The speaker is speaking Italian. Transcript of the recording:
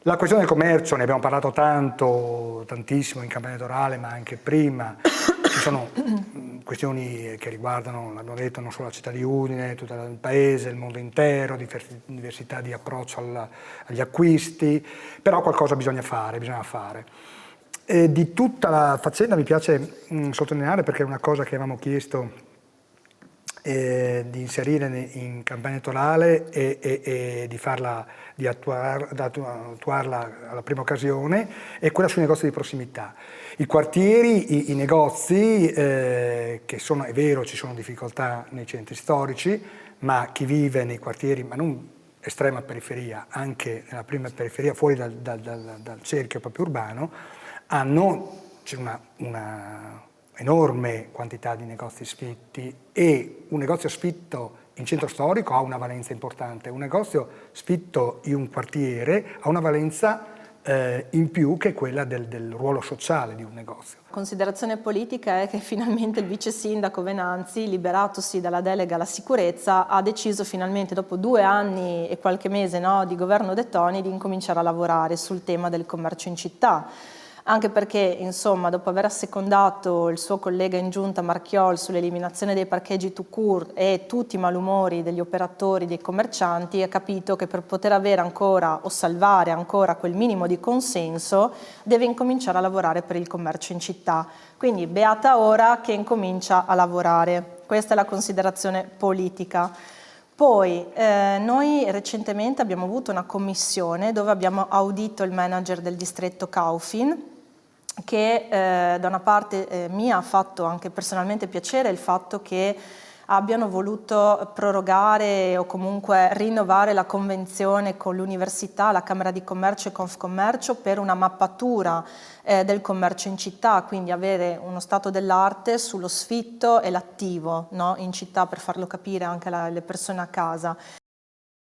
La questione del commercio, ne abbiamo parlato tantissimo in campagna elettorale, ma anche prima. Ci sono questioni che riguardano, l'abbiamo detto, non solo la città di Udine, tutto il paese, il mondo intero, diversità di approccio agli acquisti, però qualcosa bisogna fare. Di tutta la faccenda mi piace sottolineare, perché è una cosa che avevamo chiesto di inserire in campagna elettorale e di attuarla alla prima occasione, è quella sui negozi di prossimità. I quartieri, i negozi, che sono, è vero, ci sono difficoltà nei centri storici, ma chi vive nei quartieri, ma non estrema periferia, anche nella prima periferia, fuori dal cerchio proprio urbano, c'è una enorme quantità di negozi sfitti, e un negozio sfitto in centro storico ha una valenza importante, un negozio sfitto in un quartiere ha una valenza in più, che è quella del ruolo sociale di un negozio. La considerazione politica è che finalmente il vice sindaco Venanzi, liberatosi dalla delega alla sicurezza, ha deciso finalmente, dopo 2 anni e qualche mese, no, di governo De Toni, di incominciare a lavorare sul tema del commercio in città. Anche perché, insomma, dopo aver assecondato il suo collega in giunta Marchiol sull'eliminazione dei parcheggi tout court e tutti i malumori degli operatori, dei commercianti, ha capito che per poter avere ancora o salvare ancora quel minimo di consenso deve incominciare a lavorare per il commercio in città. Quindi beata ora che incomincia a lavorare. Questa è la considerazione politica. Poi noi recentemente abbiamo avuto una commissione dove abbiamo audito il manager del distretto Kaufin, che da una parte mi ha fatto anche personalmente piacere il fatto che abbiano voluto prorogare o comunque rinnovare la convenzione con l'università, la Camera di Commercio e Confcommercio per una mappatura del commercio in città, quindi avere uno stato dell'arte sullo sfitto e l'attivo, no, in città, per farlo capire anche alle persone a casa.